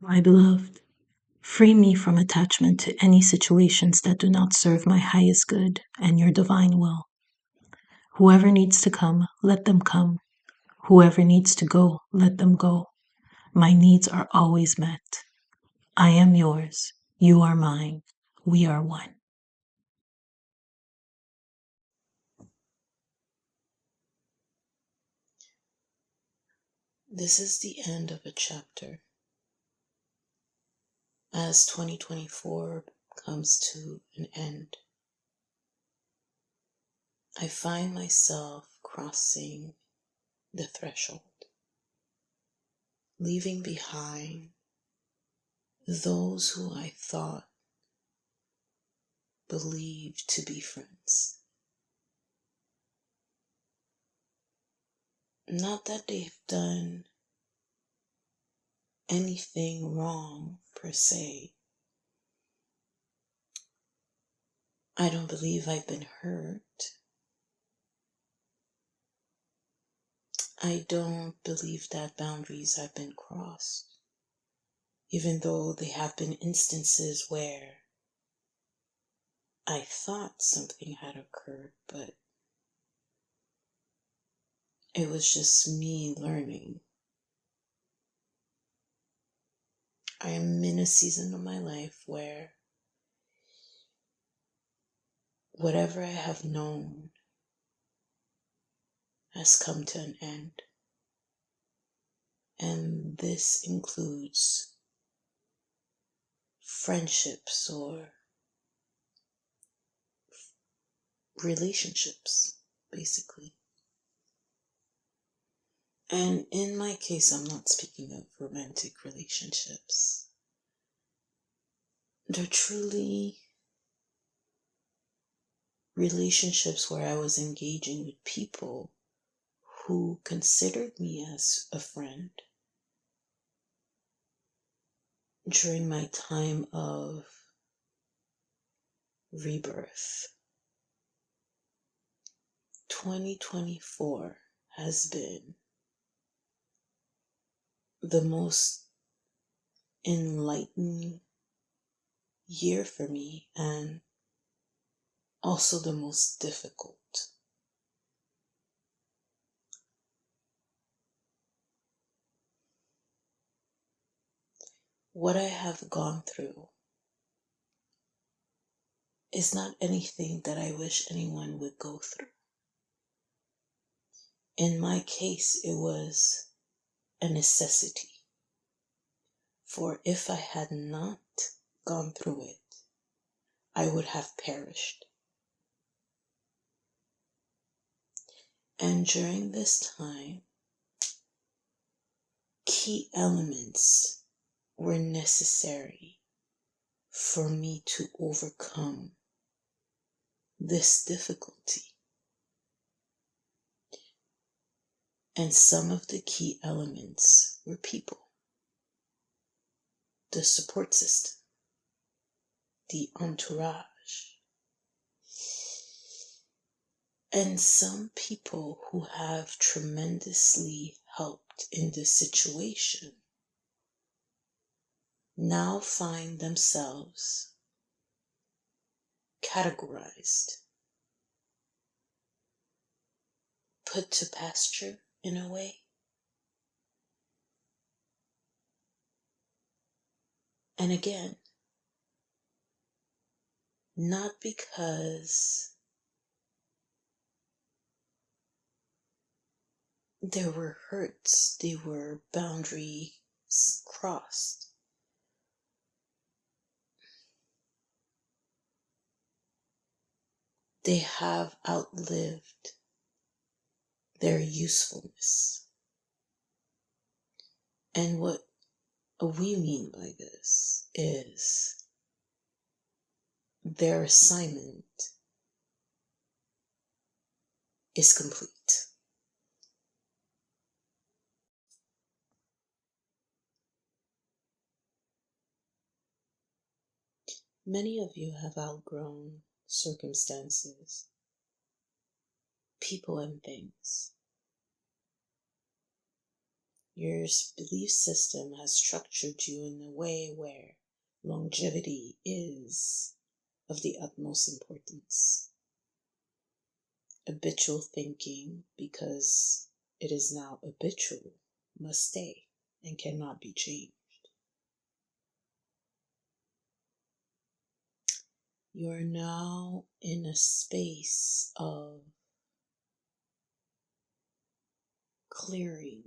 My beloved, free me from attachment to any situations that do not serve my highest good and your divine will. Whoever needs to come, let them come. Whoever needs to go, let them go. My needs are always met. I am yours. You are mine. We are one. This is the end of a chapter. As 2024 comes to an end, I find myself crossing the threshold, leaving behind those who I thought believed to be friends. Not that they've done anything wrong per se. I don't believe I've been hurt. I don't believe that boundaries have been crossed, even though there have been instances where I thought something had occurred, but it was just me learning. I am in a season of my life where whatever I have known has come to an end. And this includes friendships or relationships, basically. And in my case, I'm not speaking of romantic relationships. They're truly relationships where I was engaging with people who considered me as a friend during my time of rebirth. 2024 has been the most enlightening year for me and also the most difficult. What I have gone through is not anything that I wish anyone would go through. In my case, it was a necessity. For if I had not gone through it, I would have perished. And during this time, key elements were necessary for me to overcome this difficulty. And some of the key elements were people, the support system, the entourage, and some people who have tremendously helped in this situation now find themselves categorized, put to pasture in a way. And again, not because there were hurts, there were boundaries crossed. They have outlived their usefulness. And what we mean by this is their assignment is complete. Many of you have outgrown circumstances, people and things. Your belief system has structured you in a way where longevity is of the utmost importance. Habitual thinking, because it is now habitual, must stay and cannot be changed. You are now in a space of clearing,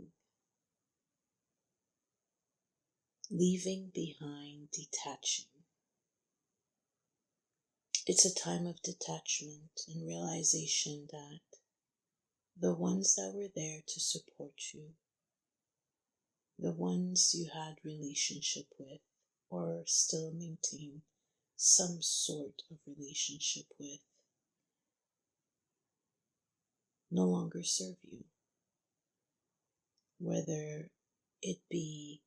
leaving behind, detaching. It's a time of detachment and realization that the ones that were there to support you, the ones you had relationship with or still maintain some sort of relationship with, no longer serve you. Whether it be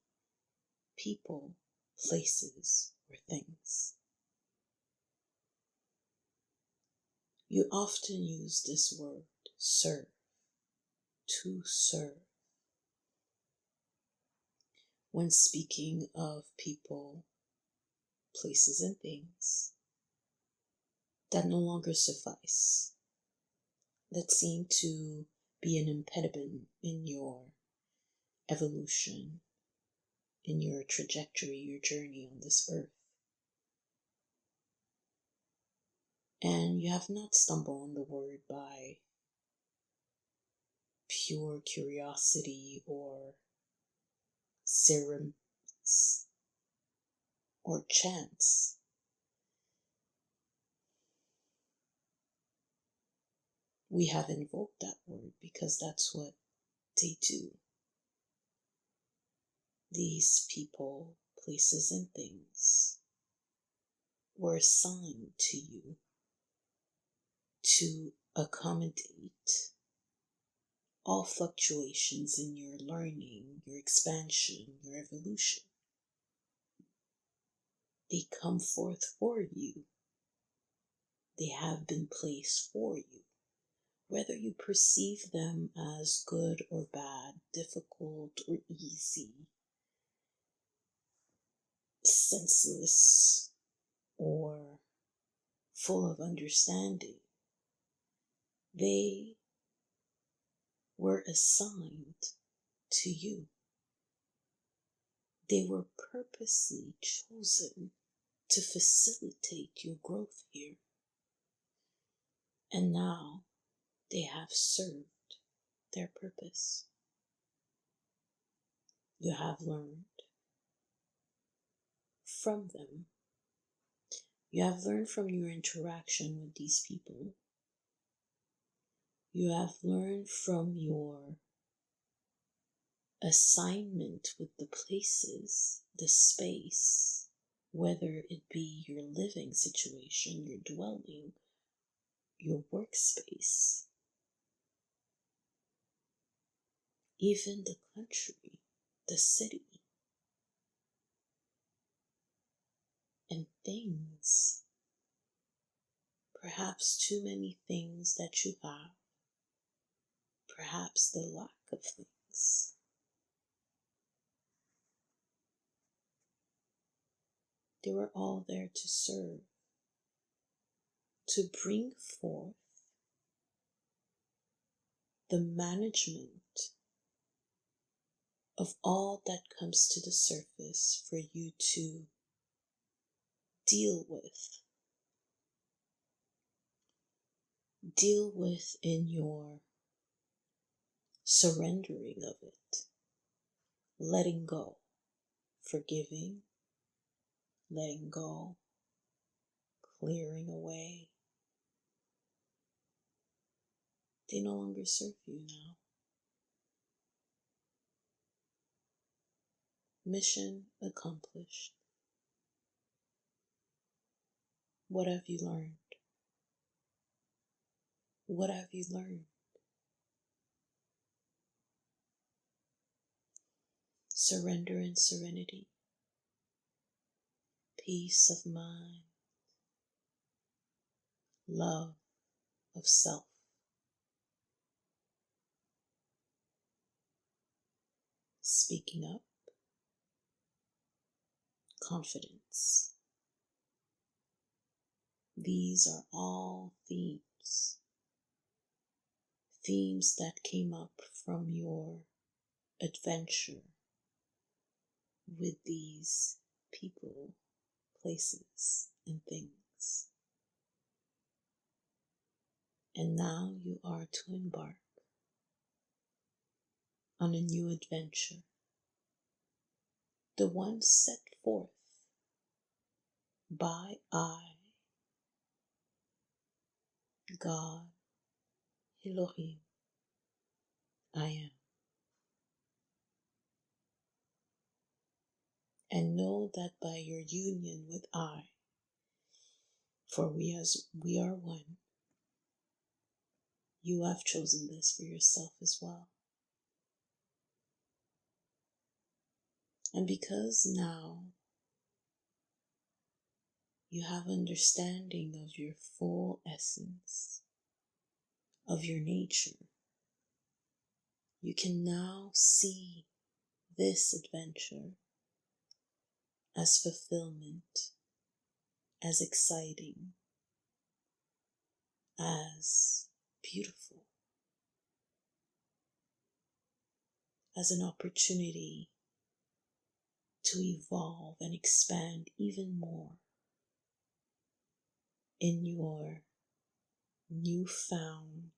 people, places, or things. You often use this word, serve, to serve, when speaking of people, places, and things that no longer suffice, that seem to be an impediment in your evolution, in your trajectory, your journey on this earth. And you have not stumbled on the word by pure curiosity or serendipity or chance. We have invoked that word because that's what they do. These people, places, and things were assigned to you to accommodate all fluctuations in your learning, your expansion, your evolution. They come forth for you. They have been placed for you. Whether you perceive them as good or bad, difficult or easy, senseless or full of understanding, they were assigned to you. They were purposely chosen to facilitate your growth here. And now they have served their purpose. You have learned from them. You have learned from your interaction with these people. You have learned from your assignment with the places, the space, whether it be your living situation, your dwelling, your workspace, even the country, the city, and things. Perhaps too many things that you have. Perhaps the lack of things. They were all there to serve, to bring forth the management of all that comes to the surface for you to deal with. Deal with in your surrendering of it, letting go, forgiving, letting go, clearing away. They no longer serve you now. Mission accomplished. What have you learned? What have you learned? Surrender and serenity, peace of mind, love of self. speaking up, confidence. These are all themes that came up from your adventure with these people, places, and things. And now you are to embark on a new adventure, the one set forth by God, Elohim, I am. And know that by your union with for we are one, you have chosen this for yourself as well. And because now you have understanding of your full essence, of your nature, you can now see this adventure as fulfillment, as exciting, as beautiful, as an opportunity to evolve and expand even more in your newfound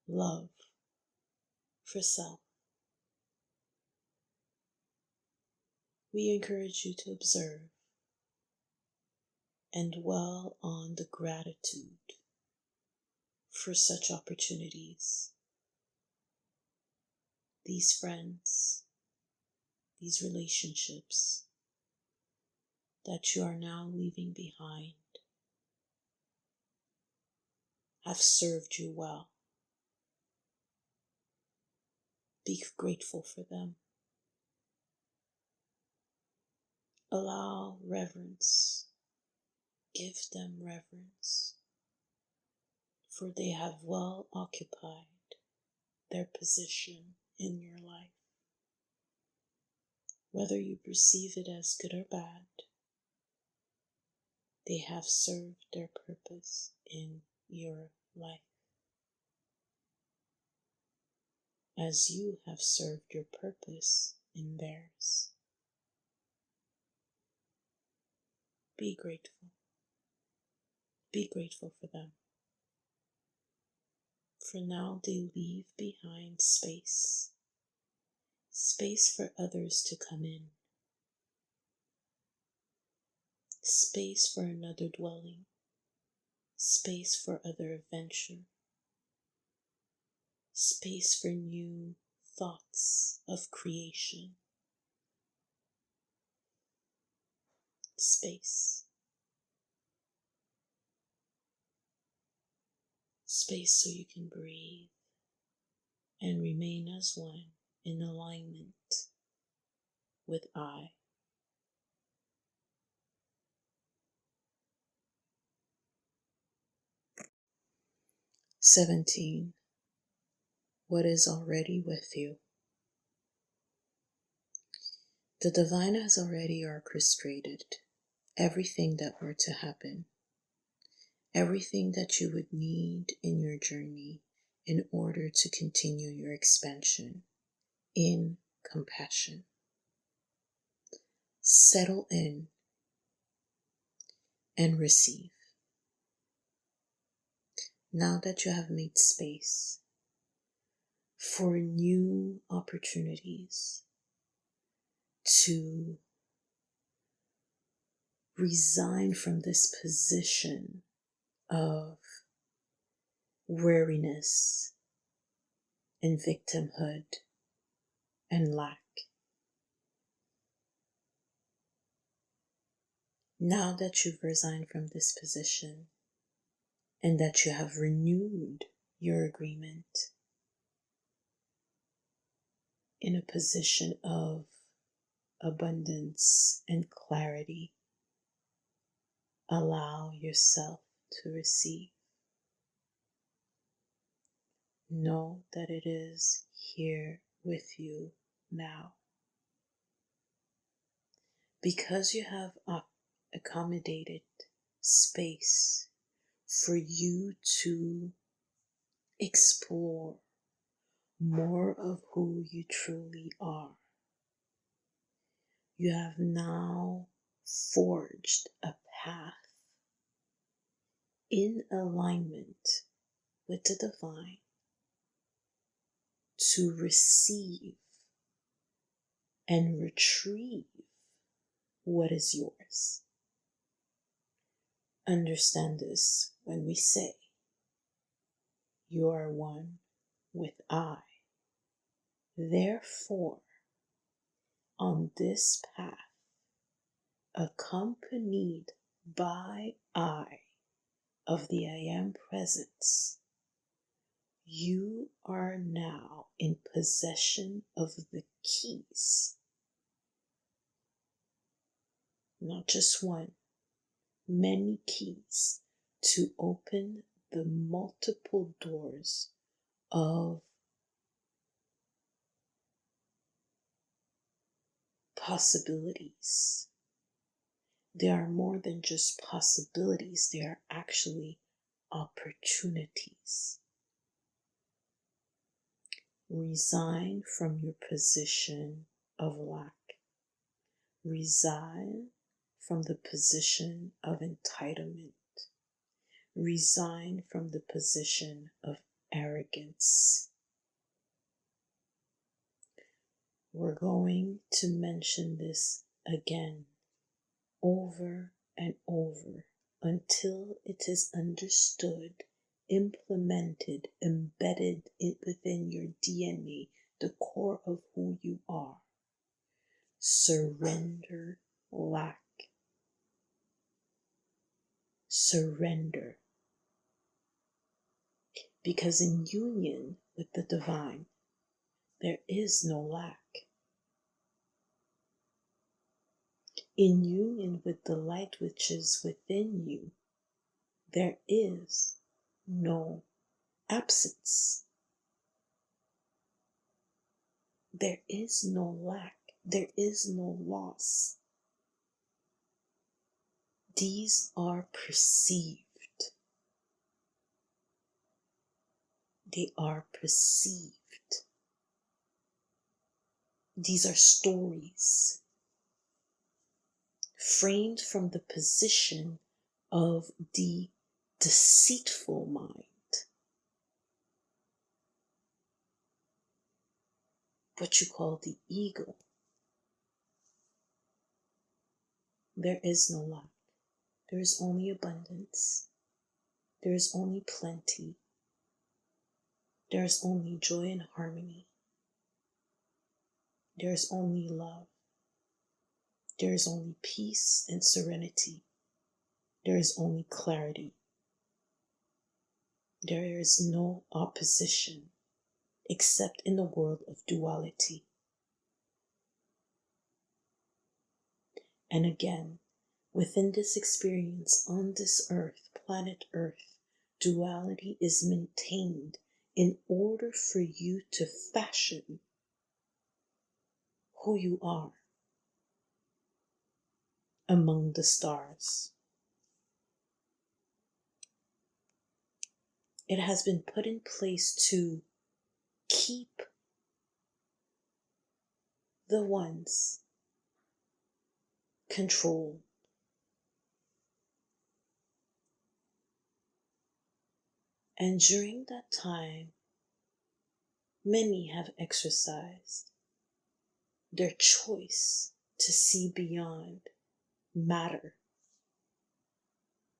love for self. We encourage you to observe and dwell on the gratitude for such opportunities, these friends, these relationships that you are now leaving behind have served you well. Be grateful for them. Allow reverence. Give them reverence, for they have well occupied their position in your life. Whether you perceive it as good or bad, they have served their purpose in your life, as you have served your purpose in theirs. Be grateful. Be grateful for them. For now they leave behind space for others to come in, space for another dwelling, space for other adventure, space for new thoughts of creation, space so you can breathe and remain as one in alignment with I. "17. What is already with you? The divine has already orchestrated everything that were to happen, everything that you would need in your journey in order to continue your expansion in compassion. Settle in and receive. Now that you have made space for new opportunities to resign from this position of weariness and victimhood and lack. Now that you've resigned from this position and that you have renewed your agreement in a position of abundance and clarity, allow yourself to receive. Know that it is here with you now. Because you have accommodated space for you to explore more of who you truly are, you have now forged a path in alignment with the divine to receive and retrieve what is yours. Understand this when we say, you are one with I. Therefore, on this path, accompanied by I of the I Am Presence, you are now in possession of the keys. Not just one, many keys to open the multiple doors of possibilities. They are more than just possibilities, they are actually opportunities. Resign from your position of lack. Resign from the position of entitlement. Resign from the position of arrogance. We're going to mention this again, over and over, until it is understood, implemented, embedded within your DNA, the core of who you are. Surrender lack. Surrender. Because in union with the divine, there is no lack. In union with the light which is within you, there is no absence. There is no lack. There is no loss. These are perceived. They are perceived. These are stories framed from the position of the deceitful mind. What you call the ego. There is no lack. There is only abundance. There is only plenty. There is only joy and harmony. There is only love. There is only peace and serenity. There is only clarity. There is no opposition except in the world of duality. And again, within this experience on this earth, planet Earth, duality is maintained in order for you to fashion who you are among the stars. It has been put in place to keep the ones controlled. And during that time, many have exercised their choice to see beyond matter,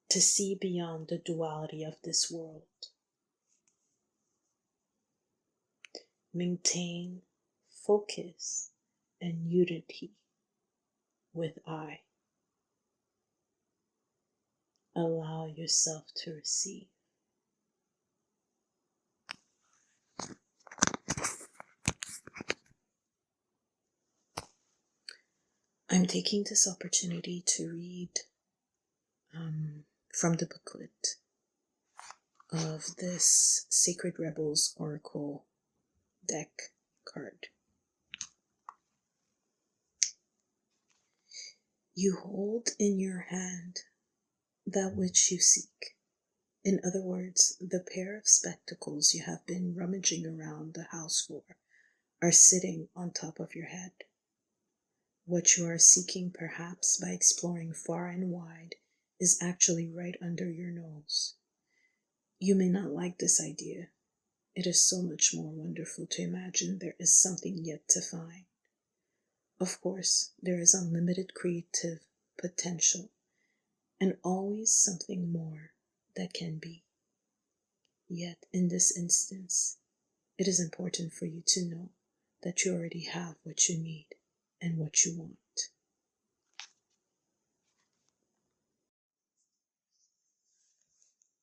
to see beyond the duality of this world. Maintain focus and unity with I. Allow yourself to receive. I'm taking this opportunity to read from the booklet of this Sacred Rebels Oracle deck card. You hold in your hand that which you seek. In other words, the pair of spectacles you have been rummaging around the house for are sitting on top of your head. What you are seeking, perhaps by exploring far and wide, is actually right under your nose. You may not like this idea. It is so much more wonderful to imagine there is something yet to find. Of course, there is unlimited creative potential and always something more that can be. Yet, in this instance, it is important for you to know that you already have what you need and what you want.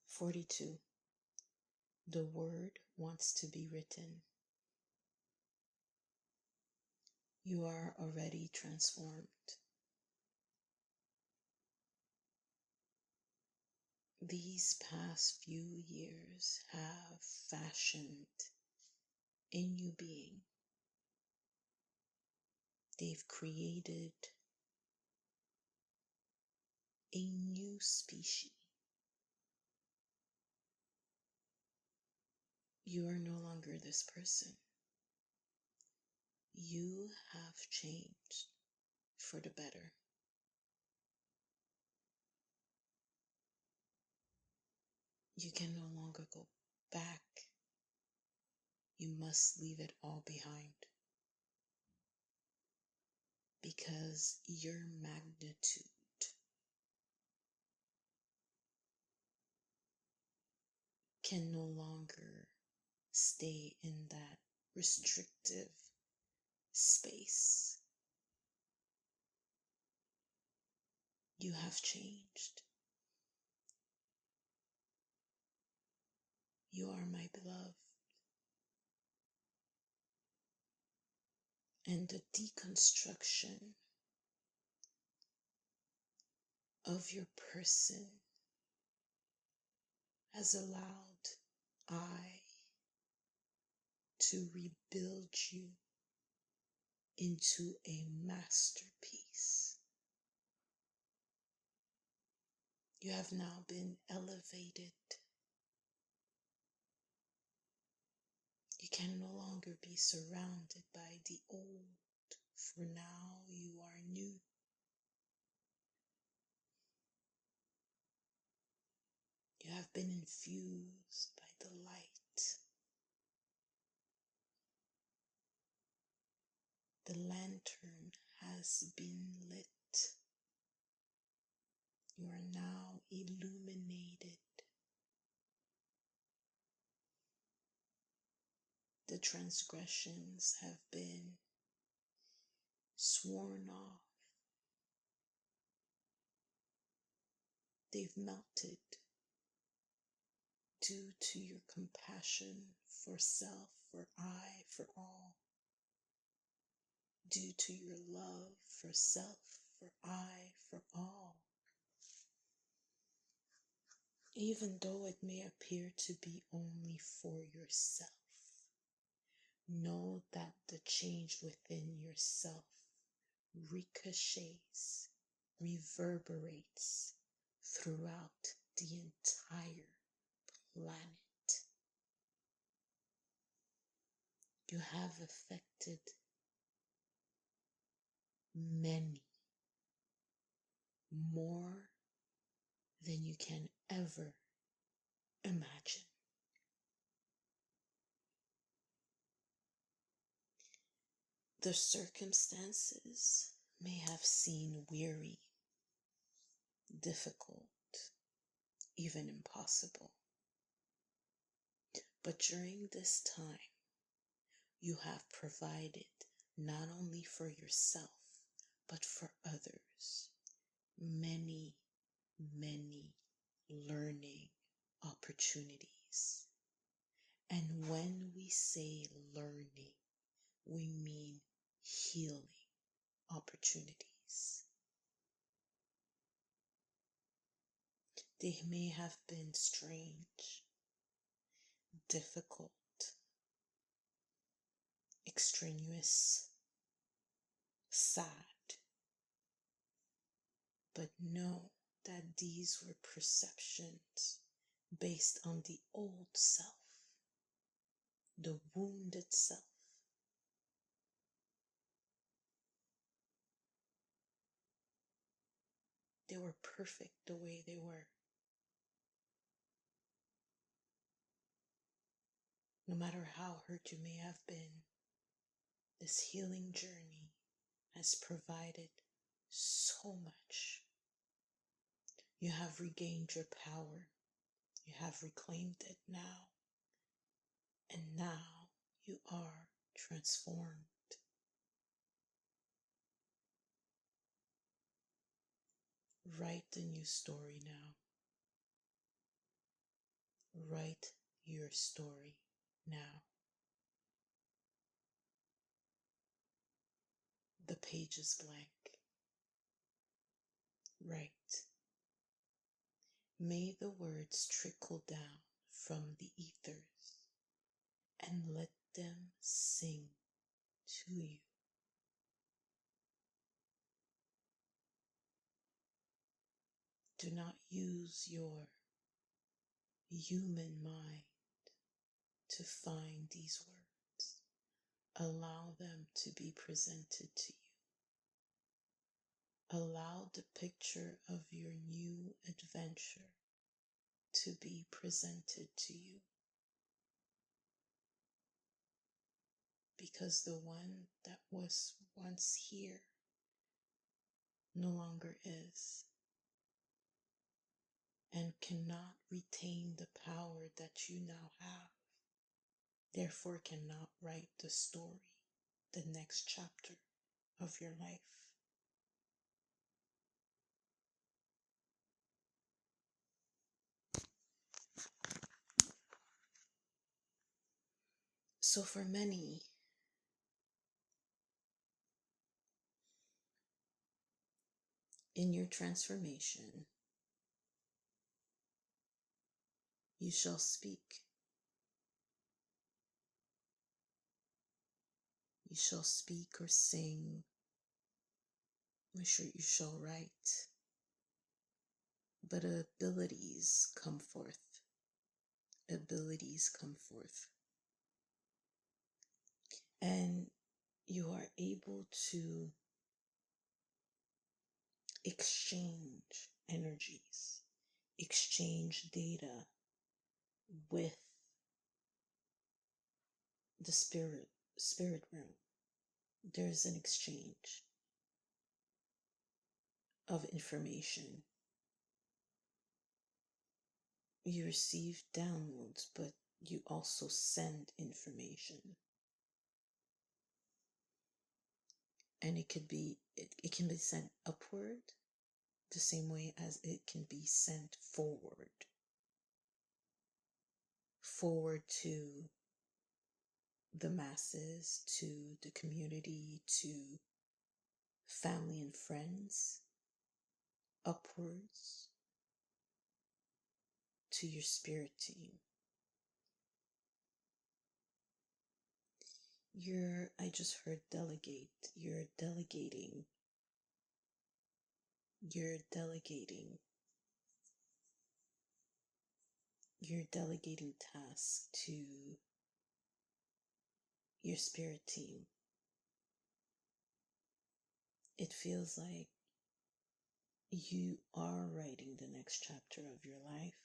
42. The word wants to be written. You are already transformed. These past few years have fashioned a new being. They've created a new species. You are no longer this person. You have changed for the better. You can no longer go back. You must leave it all behind. Because your magnitude can no longer stay in that restrictive space. You have changed. You are my beloved. And the deconstruction of your person has allowed I to rebuild you into a masterpiece. You have now been elevated. You can no longer be surrounded by the old, for now you are new. You have been infused by the light. The lantern has been lit. You are now illuminated. The transgressions have been sworn off. They've melted due to your compassion for self, for I, for all. Due to your love for self, for I, for all. Even though it may appear to be only for yourself, know that the change within yourself ricochets, reverberates throughout the entire planet. You have affected many, more than you can ever imagine. The circumstances may have seemed weary, difficult, even impossible. But during this time, you have provided not only for yourself, but for others, many, many learning opportunities. And when we say learning, we mean healing opportunities. They may have been strange, difficult, extraneous, sad, but know that these were perceptions based on the old self, the wounded self. They were perfect the way they were. No matter how hurt you may have been, this healing journey has provided so much. You have regained your power. You have reclaimed it now. And now you are transformed. Write the new story now. Write your story now. The page is blank. Write. May the words trickle down from the ethers and let them sing to you. Do not use your human mind to find these words. Allow them to be presented to you. Allow the picture of your new adventure to be presented to you. Because the one that was once here no longer is, and cannot retain the power that you now have, therefore cannot write the story, the next chapter of your life. So for many, in your transformation, you shall speak. You shall speak or sing, or you shall write. But abilities come forth. Abilities come forth. And you are able to exchange energies, exchange data with the spirit realm. There's an exchange of information. You receive downloads, but you also send information. And it can be sent upward the same way as it can be sent forward to the masses, to the community, to family and friends, upwards to your spirit team. I just heard delegate. You're delegating tasks to your spirit team. It feels like you are writing the next chapter of your life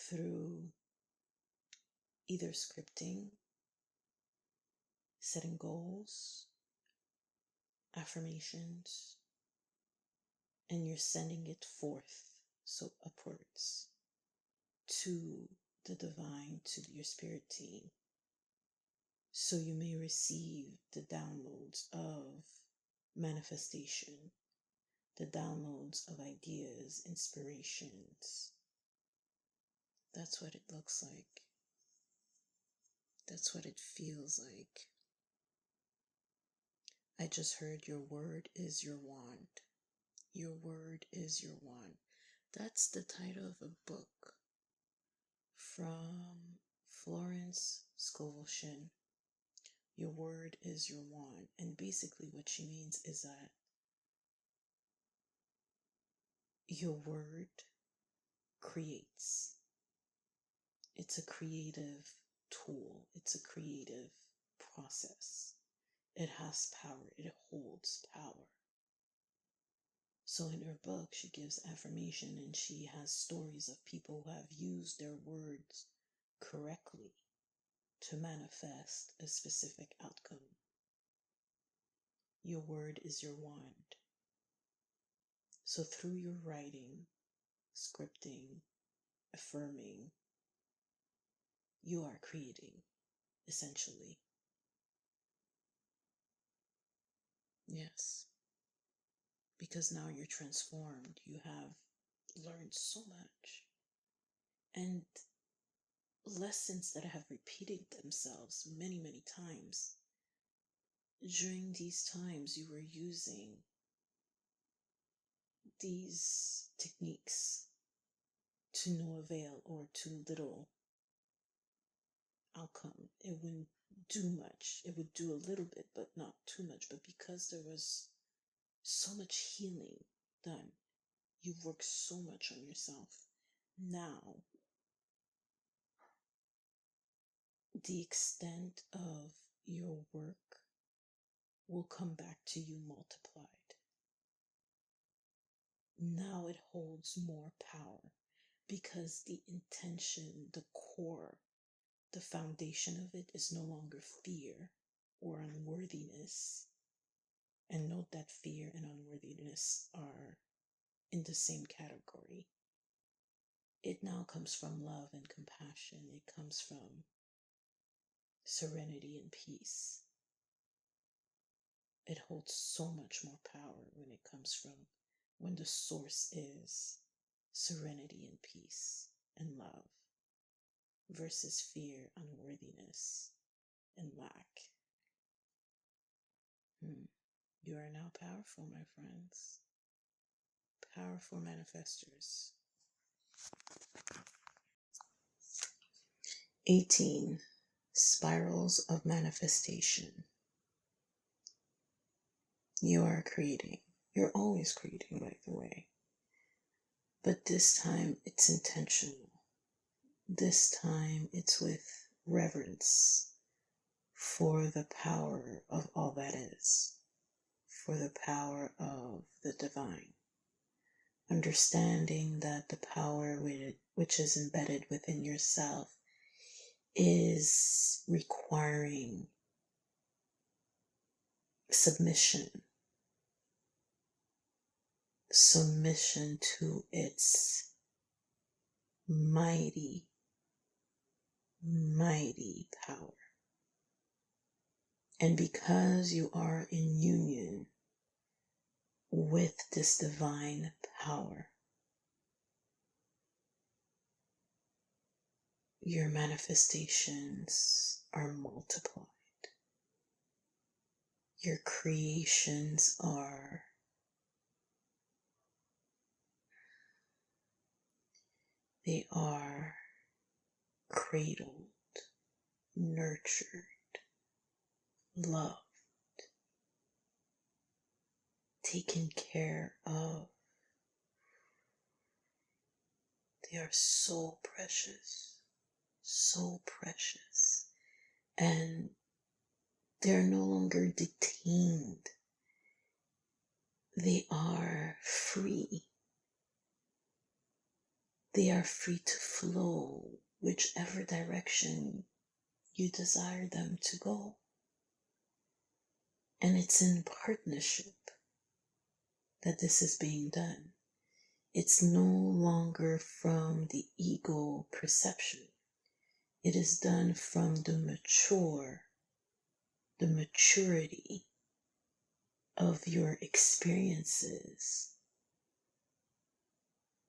through either scripting, setting goals, affirmations, and you're sending it forth, so upwards to the divine, to your spirit team, so you may receive the downloads of manifestation, the downloads of ideas, inspirations. That's what it looks like. That's what it feels like. I just heard your word is your wand. Your word is your wand. That's the title of a book from Florence Scovel Shinn. Your word is your wand. And basically what she means is that Your word creates. It's a creative tool. It's a creative process. It has power. It holds power. So in her book, she gives affirmation and she has stories of people who have used their words correctly to manifest a specific outcome. Your word is your wand. So through your writing, scripting, affirming, you are creating, essentially. Yes. Because now you're transformed. You have learned so much. And lessons that have repeated themselves many, many times. During these times, you were using these techniques to no avail or too little outcome. It wouldn't do much. It would do a little bit, but not too much. But because there was so much healing done, you've worked so much on yourself. Now, the extent of your work will come back to you multiplied. Now it holds more power because the intention, the core, the foundation of it is no longer fear or unworthiness. And note that fear and unworthiness are in the same category. It now comes from love and compassion. It comes from serenity and peace. It holds so much more power when it comes from when the source is serenity and peace and love versus fear, unworthiness, and lack. You are now powerful, my friends. Powerful manifestors. 18. Spirals of manifestation. You are creating. You're always creating, by the way. But this time it's intentional. This time it's with reverence for the power of all that is, for the power of the divine. Understanding that the power which is embedded within yourself is requiring submission to its mighty, mighty power. And because you are in union with this divine power, your manifestations are multiplied. Your creations are cradled, nurtured, loved, taken care of. They are so precious, so precious. And they're no longer detained. They are free. They are free to flow whichever direction you desire them to go. And it's in partnership that this is being done. It's no longer from the ego perception. It is done from the maturity of your experiences,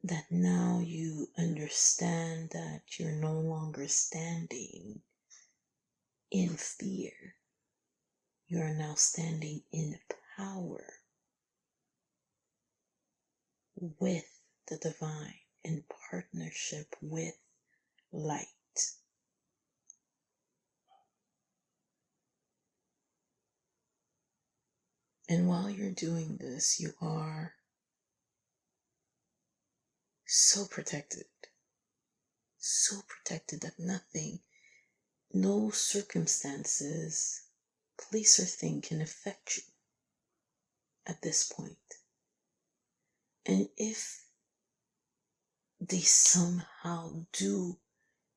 that now you understand that you're no longer standing in fear. You are now standing in power with the divine, in partnership with light. And while you're doing this, you are so protected that nothing, no circumstances, place or thing can affect you at this point. And if they somehow do,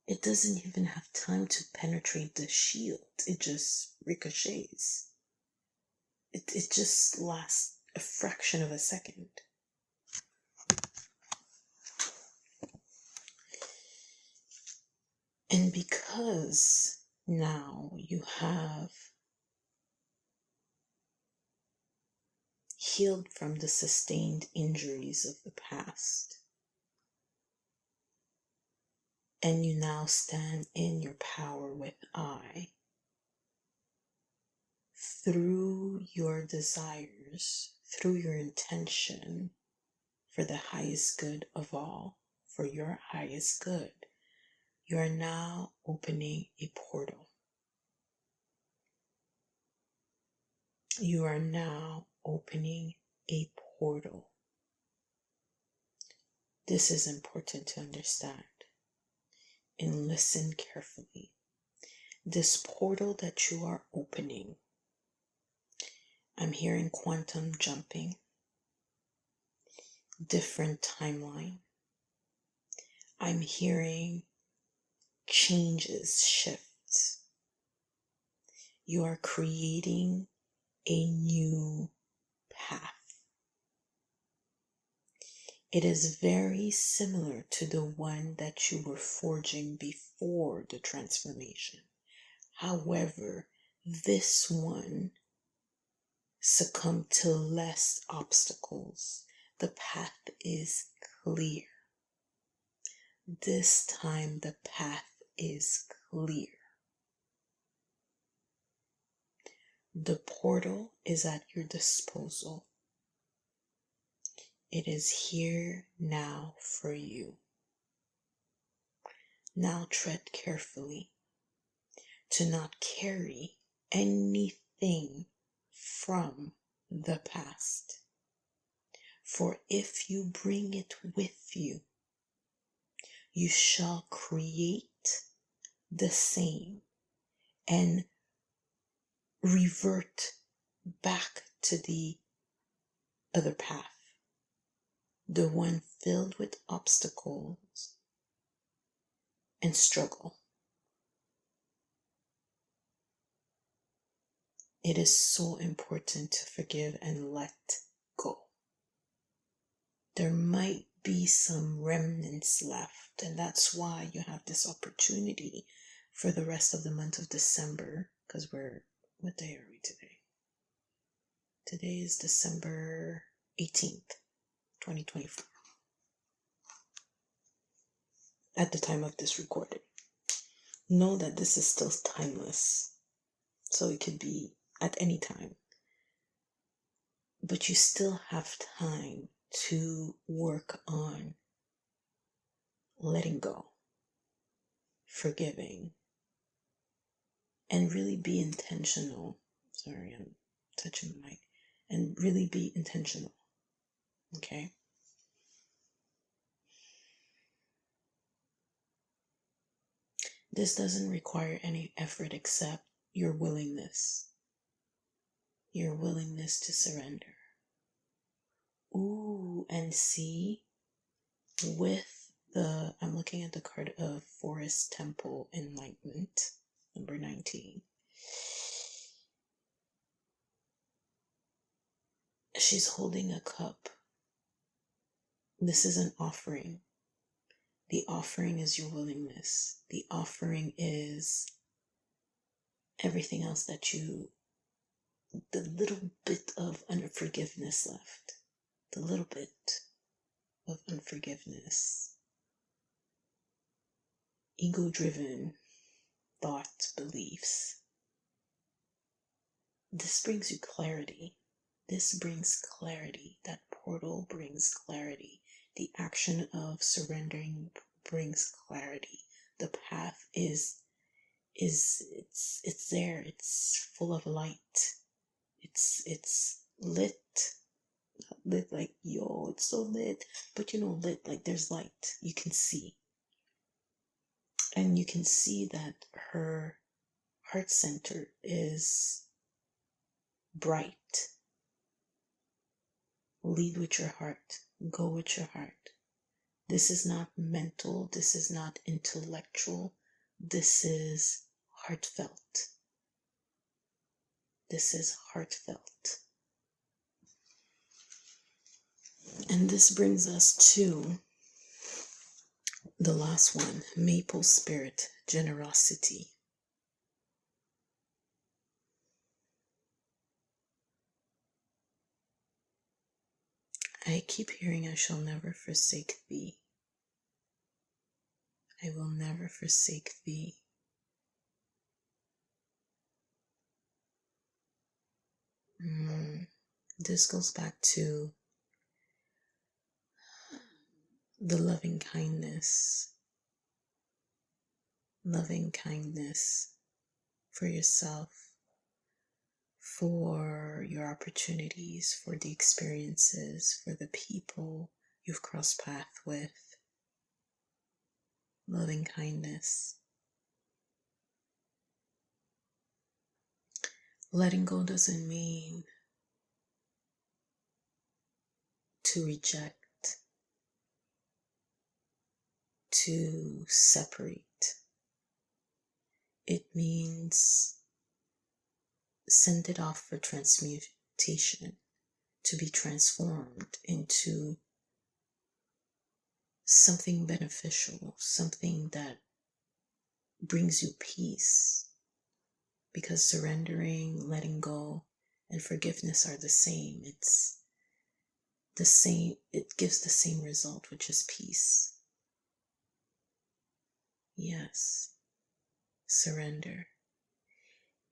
it doesn't even have time to penetrate the shield. It just ricochets. It just lasts a fraction of a second. And because now you have healed from the sustained injuries of the past, and you now stand in your power with I, through your desires, through your intention for the highest good of all, for your highest good, you are now opening a portal. You are now opening a portal. This is important to understand and listen carefully. This portal that you are opening, I'm hearing quantum jumping, different timeline. I'm hearing changes, shifts. You are creating a new path. It is very similar to the one that you were forging before the transformation. However, this one succumbed to less obstacles. The path is clear. This time the path is clear. The portal is at your disposal. It is here now for you. Now tread carefully to not carry anything from the past. For if you bring it with you, you shall create the same and revert back to the other path, the one filled with obstacles and struggle. It is so important to forgive and let go. There might be some remnants left, and that's why you have this opportunity for the rest of the month of December, because what day are we today? Today is December 18th, 2024. At the time of this recording. Know that this is still timeless. So it could be at any time. But you still have time to work on letting go, forgiving, and really be intentional. Sorry, I'm touching the mic. And really be intentional. Okay? This doesn't require any effort except your willingness. Your willingness to surrender. Ooh, and see, I'm looking at the card of Forest Temple Enlightenment, number 19. She's holding a cup. This is an offering. The offering is your willingness. The offering is everything else the little bit of unforgiveness left. The little bit of unforgiveness. Ego-driven thoughts, beliefs. This brings you clarity. This brings clarity. That portal brings clarity. The action of surrendering brings clarity. The path it's there. It's full of light. It's lit. Lit like, yo, it's so lit. But lit like there's light. You can see. And you can see that her heart center is bright. Lead with your heart. Go with your heart. This is not mental. This is not intellectual. This is heartfelt. This is heartfelt. And this brings us to the last one, maple spirit, generosity. I keep hearing, I shall never forsake thee. I will never forsake thee. This goes back to the loving kindness for yourself, for your opportunities, for the experiences, for the people you've crossed paths with. Loving kindness. Letting go doesn't mean to reject, to separate. It means send it off for transmutation, to be transformed into something beneficial, something that brings you peace. Because surrendering, letting go, and forgiveness are the same. It's the same, it gives the same result, which is peace. Yes, surrender.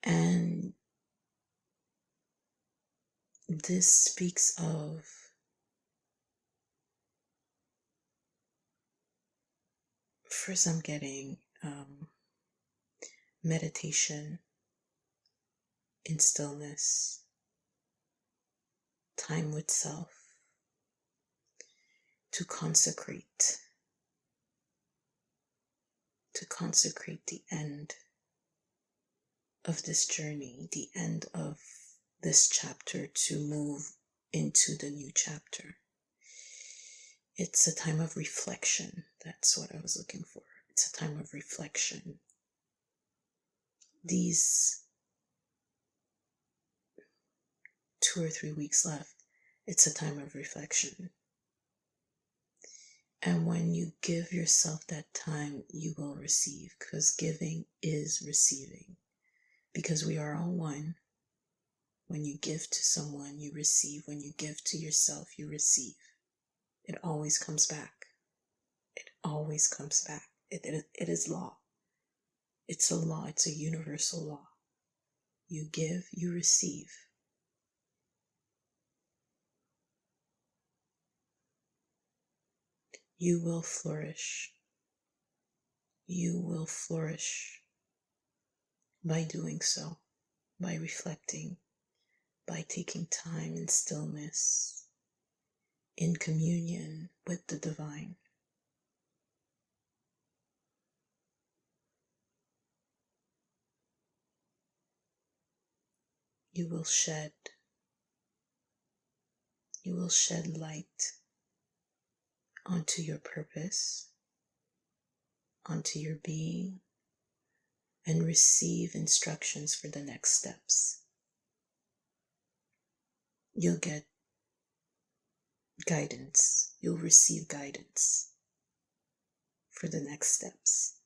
And this speaks of first I'm getting meditation in stillness, time with self, to consecrate the end of this journey, the end of this chapter, to move into the new chapter. It's a time of reflection. That's what I was looking for. It's a time of reflection. These 2 or 3 weeks left, it's a time of reflection. And when you give yourself that time, you will receive, because giving is receiving. Because we are all one. When you give to someone, you receive. When you give to yourself, you receive. It always comes back. It always comes back. It is law. It's a law. It's a universal law. You give, you receive. You will flourish. You will flourish by doing so, by reflecting, by taking time in stillness, in communion with the divine. You will shed light onto your purpose, onto your being, and receive instructions for the next steps. You'll get guidance. You'll receive guidance for the next steps.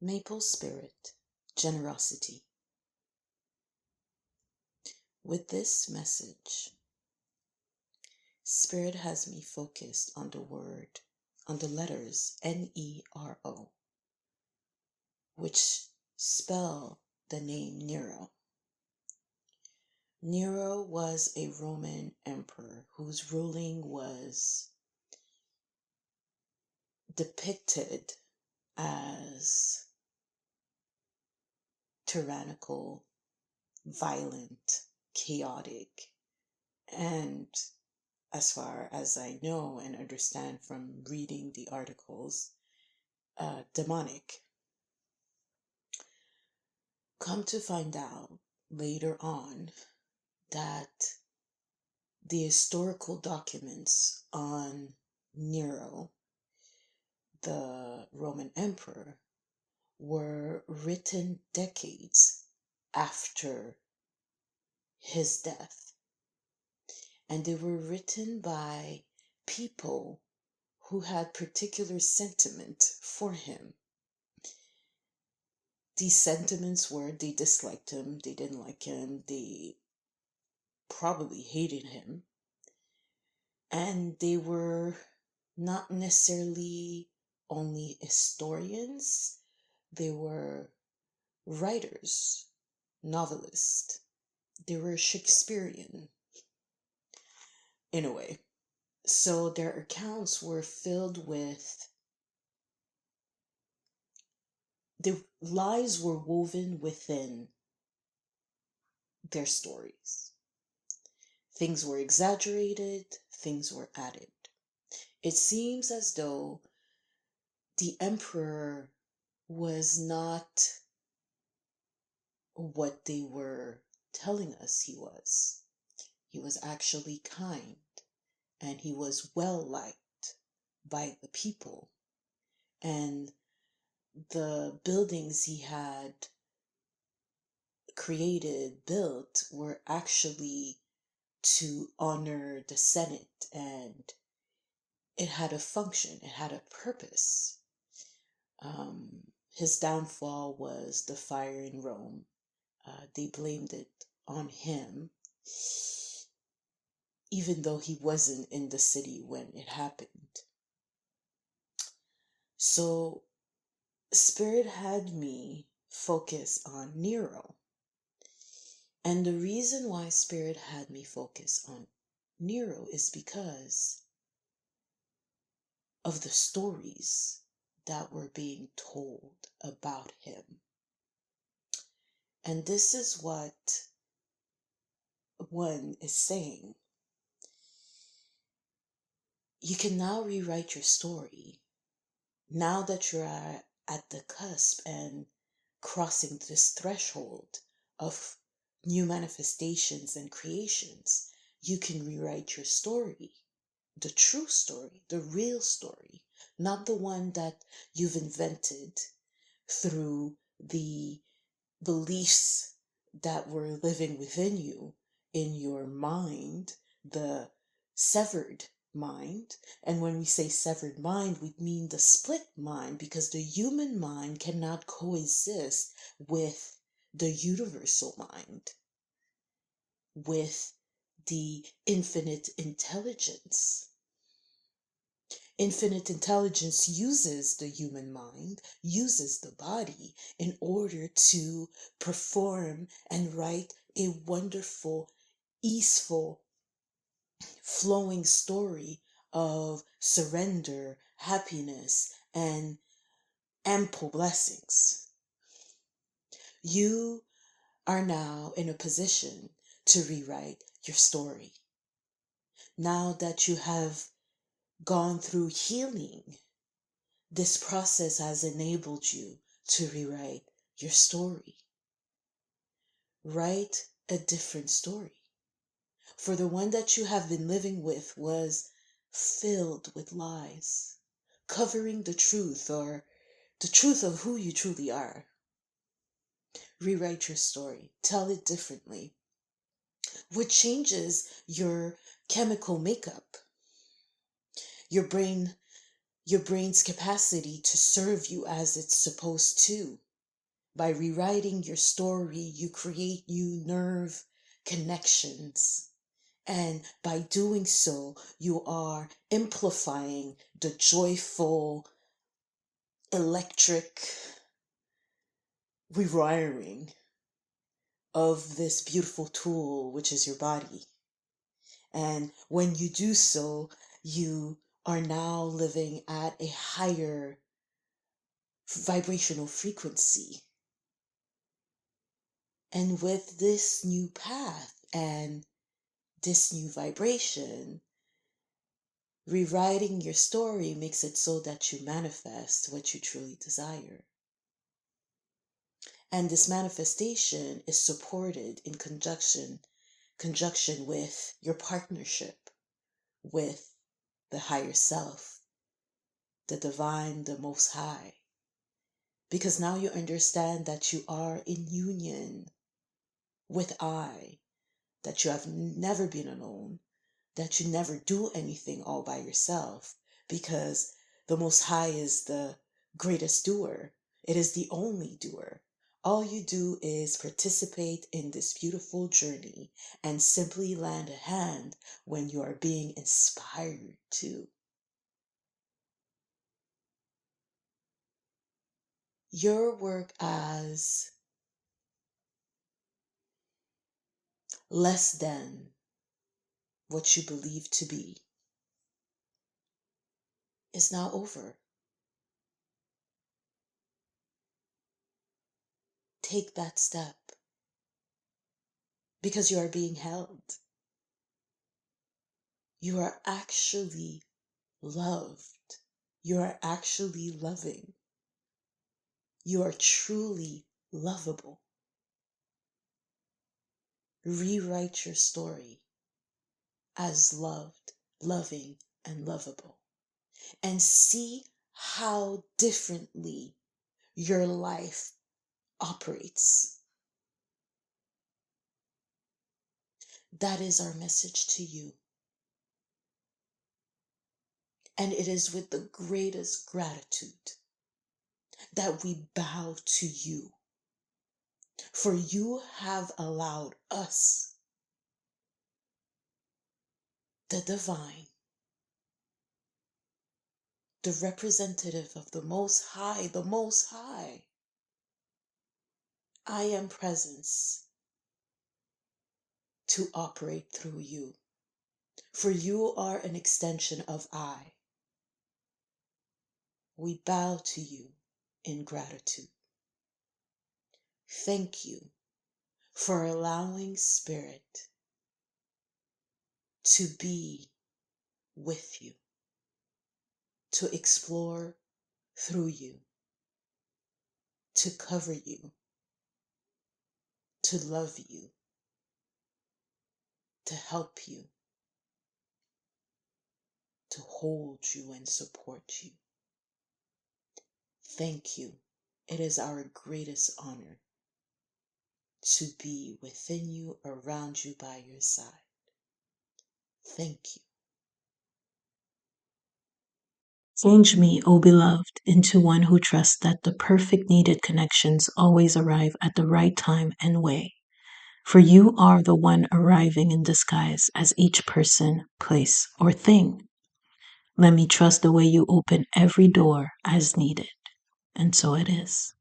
Maple spirit, generosity. With this message, Spirit has me focused on the letters Nero, which spell the name Nero. Nero was a Roman emperor whose ruling was depicted as tyrannical, violent, chaotic, and as far as I know and understand from reading the articles, demonic. Come to find out later on that the historical documents on Nero, the Roman emperor, were written decades after his death. And they were written by people who had particular sentiment for him. These sentiments were they disliked him, they didn't like him, they probably hated him, and they were not necessarily only historians, they were writers, novelists, they were Shakespearean in a way. So their accounts were filled with, the lies were woven within their stories. Things were exaggerated, things were added. It seems as though the emperor was not what they were telling us he was. He was actually kind, and he was well liked by the people. And the buildings he had built, were actually to honor the Senate, and it had a function, it had a purpose. His downfall was the fire in Rome. They blamed it on him, even though he wasn't in the city when it happened. So, Spirit had me focus on Nero. And the reason why Spirit had me focus on Nero is because of the stories that were being told about him. And this is what one is saying. You can now rewrite your story now that you're at the cusp and crossing this threshold of new manifestations and creations. You can rewrite your story, the true story, the real story, not the one that you've invented through the beliefs that were living within you in your mind, the severed mind. And when we say severed mind, we mean the split mind, because the human mind cannot coexist with the universal mind, with the infinite intelligence. Infinite intelligence uses the human mind, uses the body in order to perform and write a wonderful, easeful, flowing story of surrender, happiness, and ample blessings. You are now in a position to rewrite your story. Now that you have gone through healing, this process has enabled you to rewrite your story. Write a different story. For the one that you have been living with was filled with lies, covering the truth, or the truth of who you truly are. Rewrite your story. Tell it differently, which changes your chemical makeup, your brain's capacity to serve you as it's supposed to. By rewriting your story, you create new nerve connections. And by doing so, you are amplifying the joyful, electric rewiring of this beautiful tool, which is your body. And when you do so, you are now living at a higher vibrational frequency. And with this new path and this new vibration, rewriting your story makes it so that you manifest what you truly desire. And this manifestation is supported in conjunction with your partnership with the higher self, the divine, the most high. Because now you understand that you are in union with I, that you have never been alone, that you never do anything all by yourself, because the Most High is the greatest doer. It is the only doer. All you do is participate in this beautiful journey and simply lend a hand when you are being inspired to. Your work as less than what you believe to be is now over. Take that step because you are being held. You are actually loved. You are actually loving. You are truly lovable. Rewrite your story as loved, loving, and lovable, and see how differently your life operates. That is our message to you. And it is with the greatest gratitude that we bow to you, for you have allowed us, the divine, the representative of the Most High, the Most High, I am presence, to operate through you. For you are an extension of I. We bow to you in gratitude. Thank you for allowing Spirit to be with you, to explore through you, to cover you, to love you, to help you, to hold you and support you. Thank you. It is our greatest honor to be within you, around you, by your side. Thank you. Change me, O beloved, into one who trusts that the perfect needed connections always arrive at the right time and way. For you are the one arriving in disguise as each person, place, or thing. Let me trust the way you open every door as needed. And so it is.